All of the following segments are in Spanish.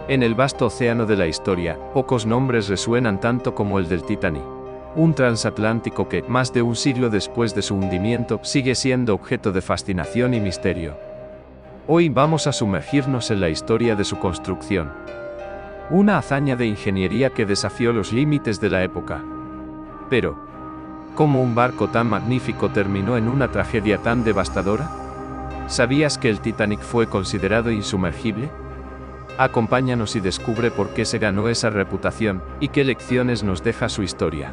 En el vasto océano de la historia, pocos nombres resuenan tanto como el del Titanic. Un transatlántico que, más de un siglo después de su hundimiento, sigue siendo objeto de fascinación y misterio. Hoy vamos a sumergirnos en la historia de su construcción. Una hazaña de ingeniería que desafió los límites de la época. Pero, ¿cómo un barco tan magnífico terminó en una tragedia tan devastadora? ¿Sabías que el Titanic fue considerado insumergible? Acompáñanos y descubre por qué se ganó esa reputación, y qué lecciones nos deja su historia.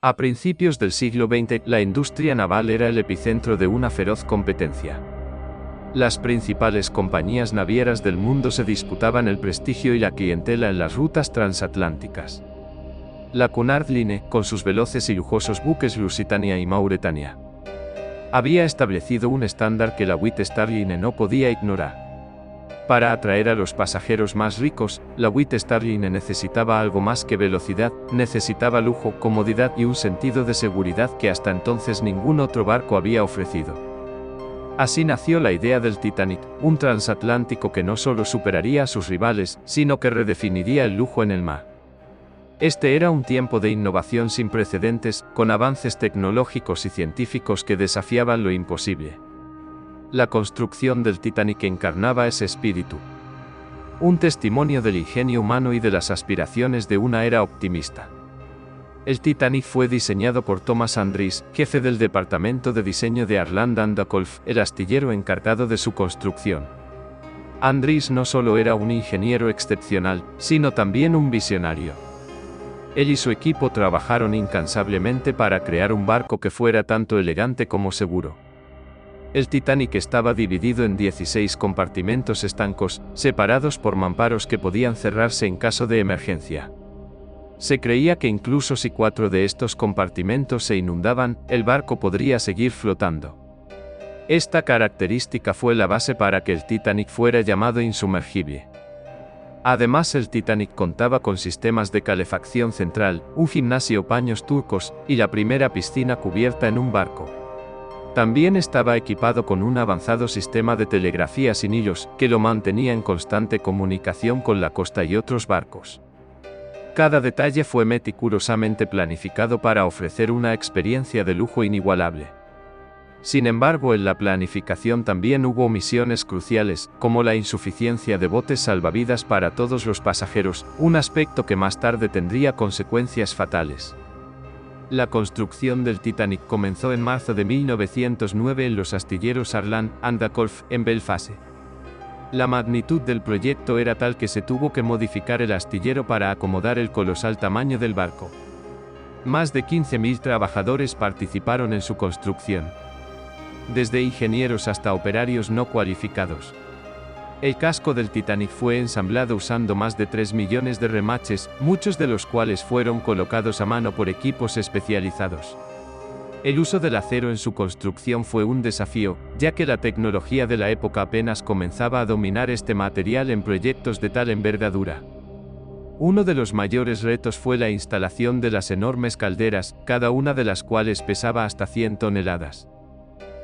A principios del siglo XX, la industria naval era el epicentro de una feroz competencia. Las principales compañías navieras del mundo se disputaban el prestigio y la clientela en las rutas transatlánticas. La Cunard Line, con sus veloces y lujosos buques Lusitania y Mauretania, había establecido un estándar que la White Star Line no podía ignorar. Para atraer a los pasajeros más ricos, la White Star Line necesitaba algo más que velocidad, necesitaba lujo, comodidad y un sentido de seguridad que hasta entonces ningún otro barco había ofrecido. Así nació la idea del Titanic, un transatlántico que no solo superaría a sus rivales, sino que redefiniría el lujo en el mar. Este era un tiempo de innovación sin precedentes, con avances tecnológicos y científicos que desafiaban lo imposible. La construcción del Titanic encarnaba ese espíritu. Un testimonio del ingenio humano y de las aspiraciones de una era optimista. El Titanic fue diseñado por Thomas Andrees, jefe del departamento de diseño de Harland & Wolff, el astillero encargado de su construcción. Andrees no solo era un ingeniero excepcional, sino también un visionario. Él y su equipo trabajaron incansablemente para crear un barco que fuera tanto elegante como seguro. El Titanic estaba dividido en 16 compartimentos estancos, separados por mamparos que podían cerrarse en caso de emergencia. Se creía que incluso si 4 de estos compartimentos se inundaban, el barco podría seguir flotando. Esta característica fue la base para que el Titanic fuera llamado insumergible. Además, el Titanic contaba con sistemas de calefacción central, un gimnasio paños turcos, y la primera piscina cubierta en un barco. También estaba equipado con un avanzado sistema de telegrafía sin hilos, que lo mantenía en constante comunicación con la costa y otros barcos. Cada detalle fue meticulosamente planificado para ofrecer una experiencia de lujo inigualable. Sin embargo, en la planificación también hubo omisiones cruciales, como la insuficiencia de botes salvavidas para todos los pasajeros, un aspecto que más tarde tendría consecuencias fatales. La construcción del Titanic comenzó en marzo de 1909 en los astilleros Harland & Wolff, en Belfast. La magnitud del proyecto era tal que se tuvo que modificar el astillero para acomodar el colosal tamaño del barco. Más de 15.000 trabajadores participaron en su construcción, desde ingenieros hasta operarios no cualificados. El casco del Titanic fue ensamblado usando más de 3 millones de remaches, muchos de los cuales fueron colocados a mano por equipos especializados. El uso del acero en su construcción fue un desafío, ya que la tecnología de la época apenas comenzaba a dominar este material en proyectos de tal envergadura. Uno de los mayores retos fue la instalación de las enormes calderas, cada una de las cuales pesaba hasta 100 toneladas.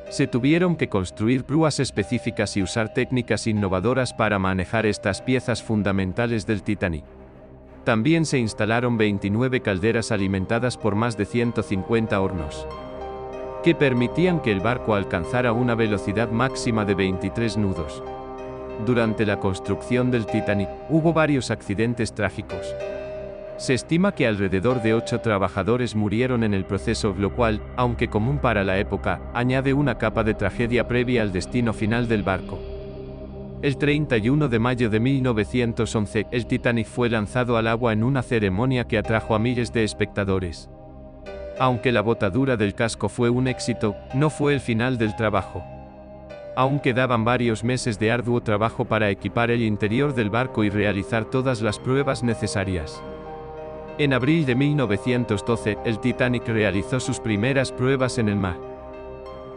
Se tuvieron que construir grúas específicas y usar técnicas innovadoras para manejar estas piezas fundamentales del Titanic. También se instalaron 29 calderas alimentadas por más de 150 hornos, que permitían que el barco alcanzara una velocidad máxima de 23 nudos. Durante la construcción del Titanic, hubo varios accidentes trágicos. Se estima que alrededor de 8 trabajadores murieron en el proceso, lo cual, aunque común para la época, añade una capa de tragedia previa al destino final del barco. El 31 de mayo de 1911, el Titanic fue lanzado al agua en una ceremonia que atrajo a miles de espectadores. Aunque la botadura del casco fue un éxito, no fue el final del trabajo. Aún quedaban varios meses de arduo trabajo para equipar el interior del barco y realizar todas las pruebas necesarias. En abril de 1912, el Titanic realizó sus primeras pruebas en el mar.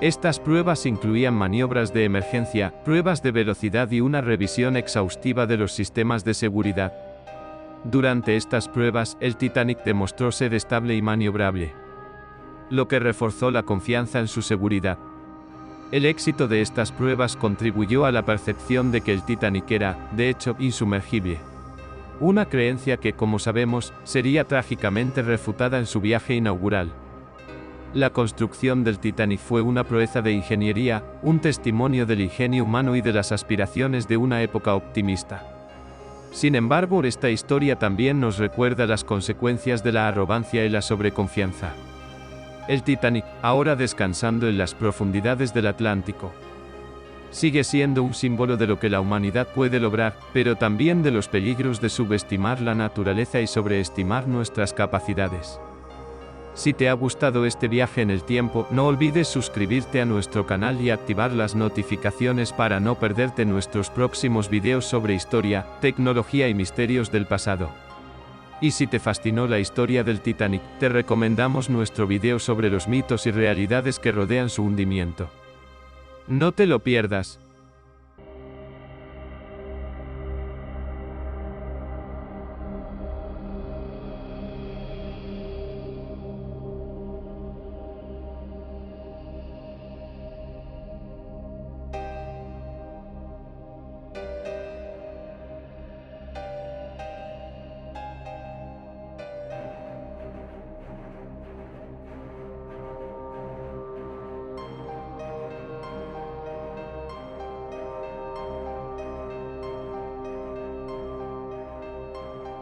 Estas pruebas incluían maniobras de emergencia, pruebas de velocidad y una revisión exhaustiva de los sistemas de seguridad. Durante estas pruebas, el Titanic demostró ser estable y maniobrable, lo que reforzó la confianza en su seguridad. El éxito de estas pruebas contribuyó a la percepción de que el Titanic era, de hecho, insumergible. Una creencia que, como sabemos, sería trágicamente refutada en su viaje inaugural. La construcción del Titanic fue una proeza de ingeniería, un testimonio del ingenio humano y de las aspiraciones de una época optimista. Sin embargo, esta historia también nos recuerda las consecuencias de la arrogancia y la sobreconfianza. El Titanic, ahora descansando en las profundidades del Atlántico, sigue siendo un símbolo de lo que la humanidad puede lograr, pero también de los peligros de subestimar la naturaleza y sobreestimar nuestras capacidades. Si te ha gustado este viaje en el tiempo, no olvides suscribirte a nuestro canal y activar las notificaciones para no perderte nuestros próximos videos sobre historia, tecnología y misterios del pasado. Y si te fascinó la historia del Titanic, te recomendamos nuestro video sobre los mitos y realidades que rodean su hundimiento. No te lo pierdas.